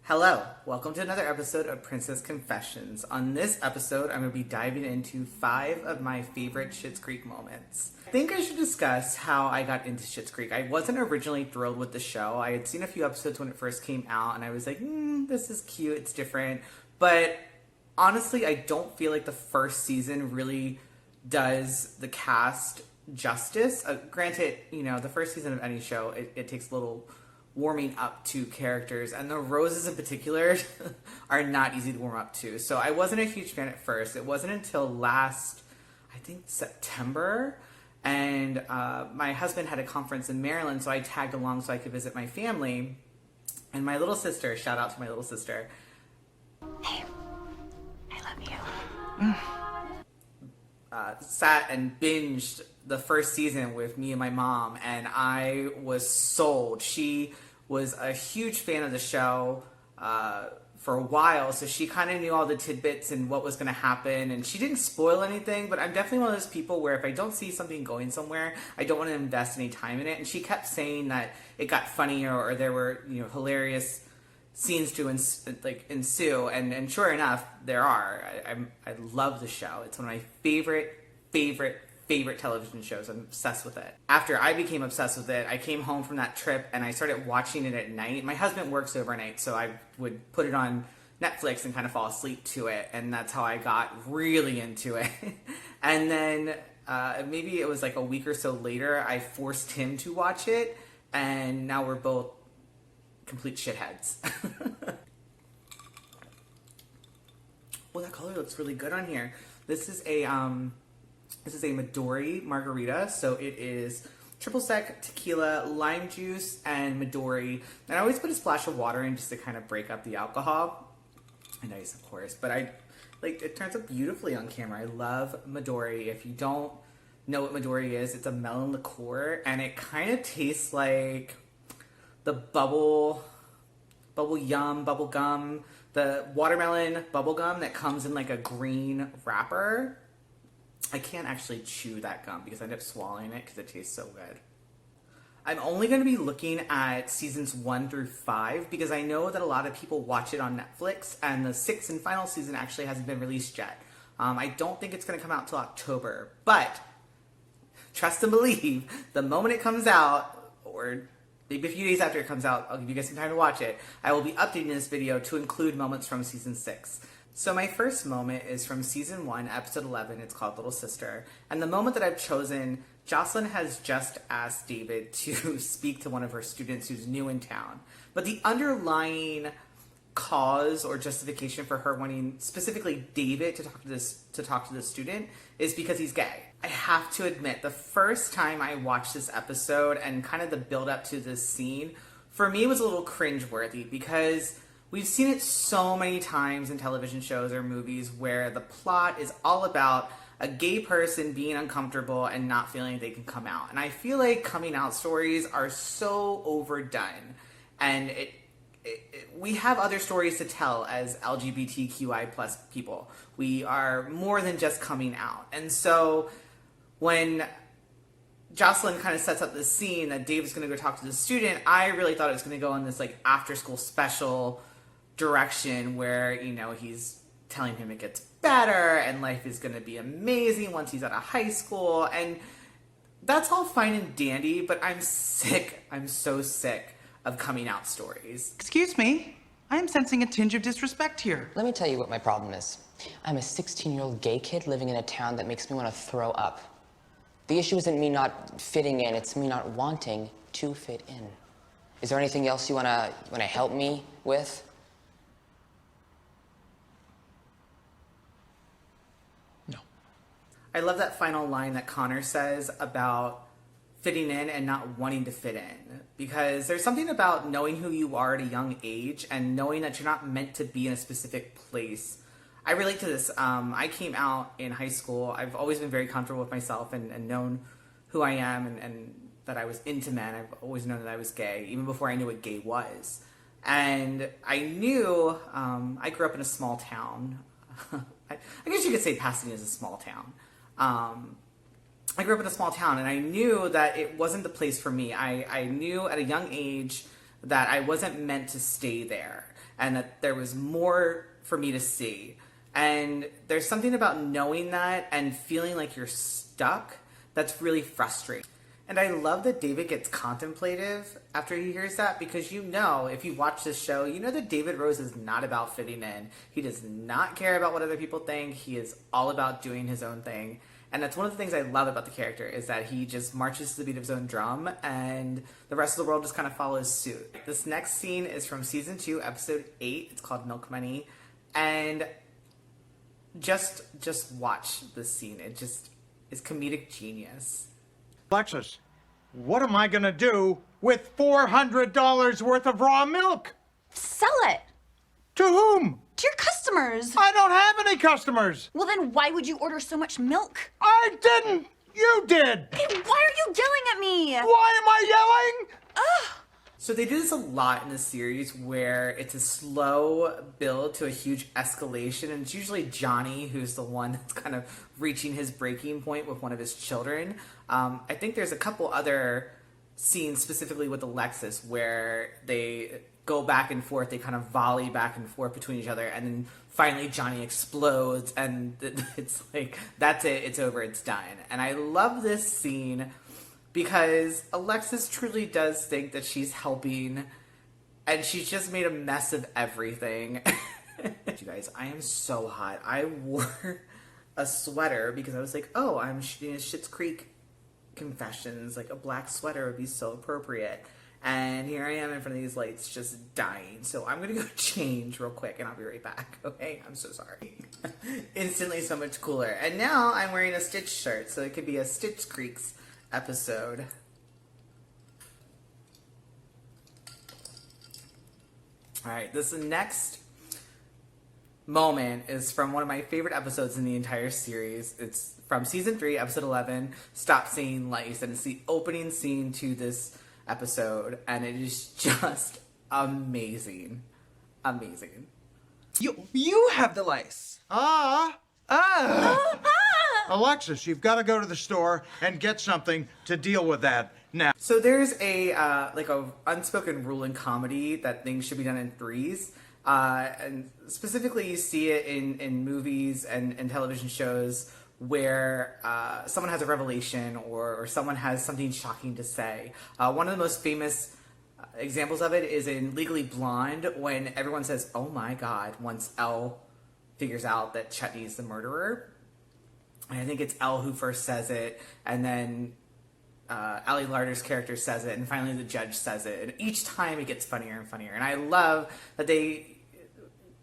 Hello, welcome to another episode of Princess Confessions. On this episode, I'm going to be diving into 5 of my favorite Schitts Creek moments. I think I should discuss how I got into Schitts Creek. I wasn't originally thrilled with the show. I had seen a few episodes when it first came out, and I was like, this is cute, it's different. But honestly, I don't feel like the first season really does the cast justice. Granted, the first season of any show, it takes a little warming up to characters, and the Roses in particular are not easy to warm up to. So I wasn't a huge fan at first. It wasn't until last, I think, September, and my husband had a conference in Maryland, so I tagged along so I could visit my family. And my little sister, shout out to my little sister. Hey, I love you. Sat and binged the first season with me and my mom, and I was sold. She was a huge fan of the show for a while, so she kind of knew all the tidbits and what was going to happen, and she didn't spoil anything, but I'm definitely one of those people where if I don't see something going somewhere, I don't want to invest any time in it. And she kept saying that it got funnier or there were hilarious scenes to ensue, and sure enough, there are. I love the show. It's one of my favorite television shows. I'm obsessed with it. After I became obsessed with it, I came home from that trip and I started watching it at night. My husband works overnight, so I would put it on Netflix and kind of fall asleep to it, and that's how I got really into it. And then maybe it was like a week or so later, I forced him to watch it, and now we're both complete shitheads. Well, that color looks really good on here. This is a Midori margarita, so it is triple sec, tequila, lime juice, and Midori. And I always put a splash of water in just to kind of break up the alcohol. And ice, of course, but it turns out beautifully on camera. I love Midori. If you don't know what Midori is, it's a melon liqueur, and it kind of tastes like the bubble gum, the watermelon bubble gum that comes in like a green wrapper. I can't actually chew that gum because I end up swallowing it because it tastes so good. I'm only going to be looking at seasons 1 through 5 because I know that a lot of people watch it on Netflix, and the 6th and final season actually hasn't been released yet. I don't think it's going to come out till October, but trust and believe, the moment it comes out, or maybe a few days after it comes out, I'll give you guys some time to watch it, I will be updating this video to include moments from season 6. So my first moment is from season 1, episode 11. It's called Little Sister. And the moment that I've chosen, Jocelyn has just asked David to speak to one of her students who's new in town. But the underlying cause or justification for her wanting specifically David to talk to this student is because he's gay. I have to admit, the first time I watched this episode and kind of the build up to this scene, for me it was a little cringeworthy because we've seen it so many times in television shows or movies where the plot is all about a gay person being uncomfortable and not feeling like they can come out. And I feel like coming out stories are so overdone. And we have other stories to tell as LGBTQI plus people. We are more than just coming out. And so when Jocelyn kind of sets up this scene that Dave's going to go talk to the student, I really thought it was going to go in this like after school special direction where, he's telling him it gets better and life is going to be amazing once he's out of high school. And that's all fine and dandy, but I'm so sick of coming out stories. Excuse me, I am sensing a tinge of disrespect here. Let me tell you what my problem is. I'm a 16-year-old gay kid living in a town that makes me want to throw up. The issue isn't me not fitting in, it's me not wanting to fit in. Is there anything else you wanna help me with? No. I love that final line that Connor says about fitting in and not wanting to fit in, because there's something about knowing who you are at a young age and knowing that you're not meant to be in a specific place. I relate to this. I came out in high school. I've always been very comfortable with myself and known who I am and that I was into men. I've always known that I was gay, even before I knew what gay was. And I knew, I grew up in a small town. I guess you could say Pasadena is a small town. I grew up in a small town, and I knew that it wasn't the place for me. I knew at a young age that I wasn't meant to stay there and that there was more for me to see. And there's something about knowing that and feeling like you're stuck that's really frustrating. And I love that David gets contemplative after he hears that, because you know, if you watch this show, you know that David Rose is not about fitting in. He does not care about what other people think. He is all about doing his own thing. And that's one of the things I love about the character, is that he just marches to the beat of his own drum and the rest of the world just kind of follows suit. This next scene is from season 2, episode 8. It's called Milk Money. And just watch this scene. It just is comedic genius. Alexis, what am I gonna do with $400 worth of raw milk? Sell it. To whom? To your customers. I don't have any customers. Well, then why would you order so much milk? I didn't. You did. Hey, why are you yelling at me? Why am I yelling? Ugh. So they do this a lot in the series, where it's a slow build to a huge escalation, and it's usually Johnny who's the one that's kind of reaching his breaking point with one of his children. I think there's a couple other scenes specifically with Alexis where they go back and forth, they kind of volley back and forth between each other, and then finally Johnny explodes, and it's like, that's it, it's over, it's done. And I love this scene because Alexis truly does think that she's helping, and she's just made a mess of everything. You guys, I am so hot. I wore a sweater because I was like, oh, I'm shooting a Schitts Creek confessions, like a black sweater would be so appropriate. And here I am in front of these lights just dying. So I'm gonna go change real quick and I'll be right back. Okay, I'm so sorry. Instantly so much cooler. And now I'm wearing a Stitch shirt, so it could be a Schitts Creek's episode. Alright, this next moment is from one of my favorite episodes in the entire series. It's from season 3, episode 11, Stop Saying Lice, and it's the opening scene to this episode, and it is just amazing. Amazing. You have the lice. Alexis, you've got to go to the store and get something to deal with that now. So there's a like a unspoken rule in comedy that things should be done in threes. And specifically you see it in movies and television shows where someone has a revelation or someone has something shocking to say. One of the most famous examples of it is in Legally Blonde, when everyone says, oh my god, once Elle figures out that Chutney's the murderer. And I think it's Elle who first says it, and then Ali Larter's character says it, and finally the judge says it. And each time it gets funnier and funnier. And I love that they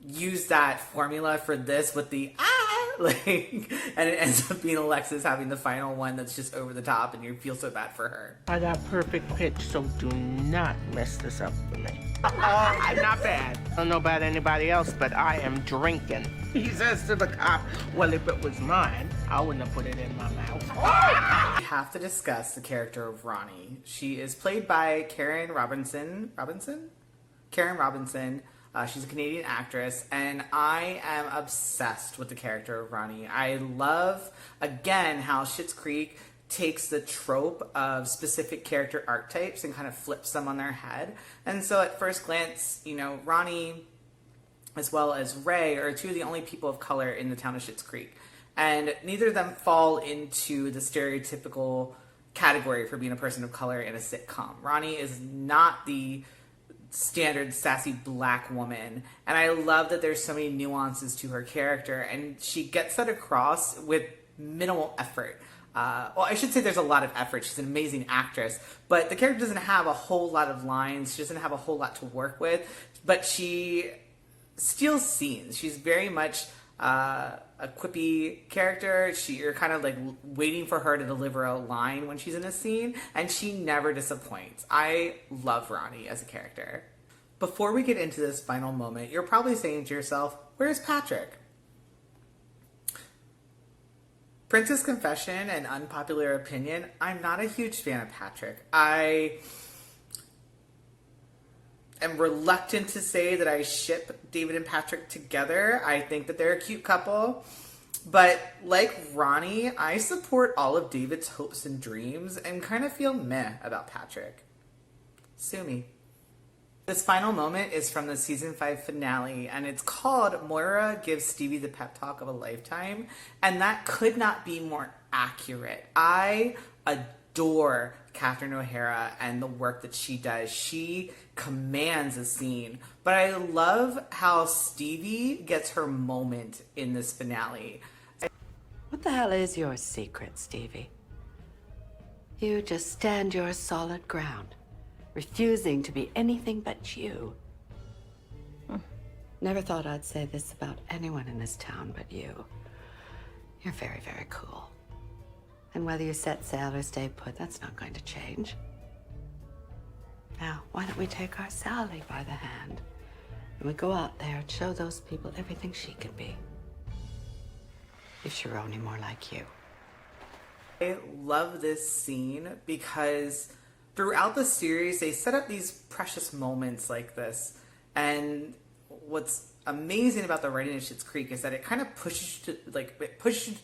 use that formula for this with the like, and it ends up being Alexis having the final one that's just over the top, and you feel so bad for her. I got perfect pitch, so do not mess this up for me. I'm not bad. I don't know about anybody else, but I am drinking. He says to the cop, well, if it was mine, I wouldn't have put it in my mouth. We have to discuss the character of Ronnie. She is played by Karen Robinson. Karen Robinson. She's a Canadian actress, and I am obsessed with the character of Ronnie. I love, again, how Schitt's Creek takes the trope of specific character archetypes and kind of flips them on their head. And so at first glance, you know, Ronnie as well as Ray are two of the only people of color in the town of Schitt's Creek. And neither of them fall into the stereotypical category for being a person of color in a sitcom. Ronnie is not the standard sassy black woman, and I love that there's so many nuances to her character, and she gets that across with minimal effort. Well, I should say there's a lot of effort. She's an amazing actress, but the character doesn't have a whole lot of lines. She doesn't have a whole lot to work with, but she steals scenes. She's very much a quippy character. You're kind of like waiting for her to deliver a line when she's in a scene, and she never disappoints. I love Ronnie as a character. Before we get into this final moment, you're probably saying to yourself, where's Patrick? Princess Confession and unpopular opinion, I'm not a huge fan of Patrick. I am reluctant to say that I ship David and Patrick together. I think that they're a cute couple. But like Ronnie, I support all of David's hopes and dreams and kind of feel meh about Patrick. Sue me. This final moment is from the season 5 finale, and it's called Moira Gives Stevie the Pep Talk of a Lifetime, and that could not be more accurate. I adore Catherine O'Hara and the work that she does. She commands a scene, but I love how Stevie gets her moment in this finale. What the hell is your secret, Stevie? You just stand your solid ground, refusing to be anything but you. Never thought I'd say this about anyone in this town but you. You're very, very cool. And whether you set sail or stay put, that's not going to change. Now, why don't we take our Sally by the hand and we go out there and show those people everything she can be. If she were only more like you. I love this scene because throughout the series, they set up these precious moments like this. And what's amazing about the writing of Schitts Creek is that it kind of pushes you to, like, it pushes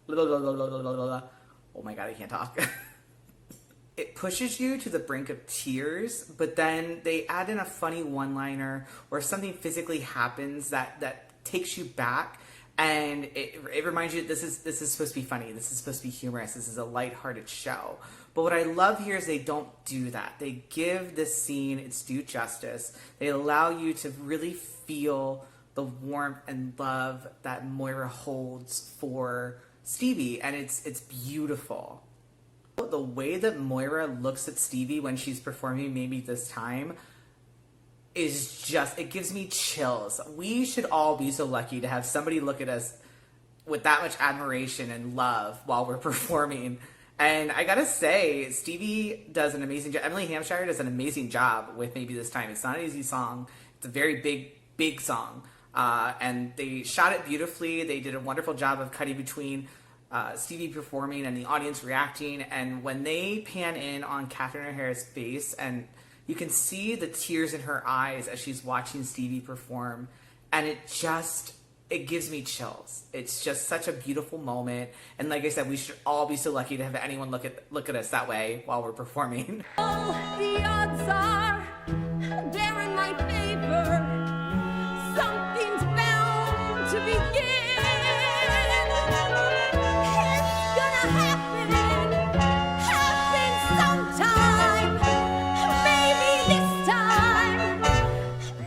oh my god, I can't talk. It pushes you to the brink of tears, but then they add in a funny one-liner or something physically happens that takes you back. And it reminds you this is supposed to be funny. This is supposed to be humorous. This is a lighthearted show. But what I love here is they don't do that. They give this scene its due justice. They allow you to really feel the warmth and love that Moira holds for Stevie, and it's beautiful. The way that Moira looks at Stevie when she's performing Maybe This Time is just, it gives me chills. We should all be so lucky to have somebody look at us with that much admiration and love while we're performing. And I gotta say, Stevie does an amazing job. Emily Hampshire does an amazing job with Maybe This Time. It's not an easy song. It's a very big song. And they shot it beautifully. They did a wonderful job of cutting between Stevie performing and the audience reacting. And when they pan in on Catherine O'Hara's face, and you can see the tears in her eyes as she's watching Stevie perform, and it gives me chills. It's just such a beautiful moment. And like I said, we should all be so lucky to have anyone look at us that way while we're performing. Oh, the odds are they're in my favor. Something's bound to begin. It's gonna happen sometime. Maybe this time.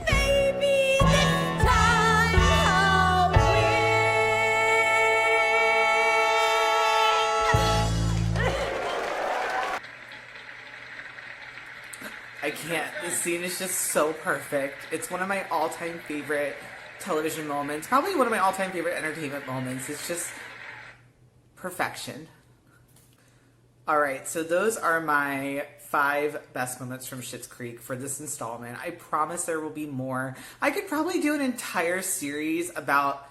Maybe this time I'll win. I can't. This scene is just so perfect. It's one of my all-time favorite television moments. Probably one of my all-time favorite entertainment moments. It's just perfection. Alright, so those are my 5 best moments from Schitt's Creek for this installment. I promise there will be more. I could probably do an entire series about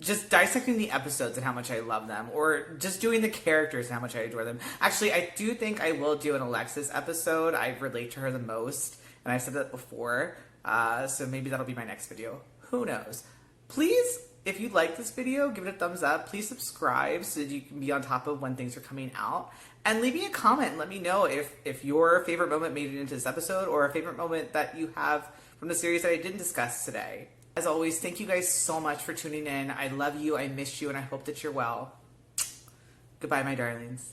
just dissecting the episodes and how much I love them, or just doing the characters and how much I adore them. Actually, I do think I will do an Alexis episode. I relate to her the most, and I've said that before, so maybe that'll be my next video. Who knows? Please, if you like this video, give it a thumbs up. Please subscribe so that you can be on top of when things are coming out. And leave me a comment and let me know if your favorite moment made it into this episode, or a favorite moment that you have from the series that I didn't discuss today. As always, thank you guys so much for tuning in. I love you, I miss you, and I hope that you're well. Goodbye, my darlings.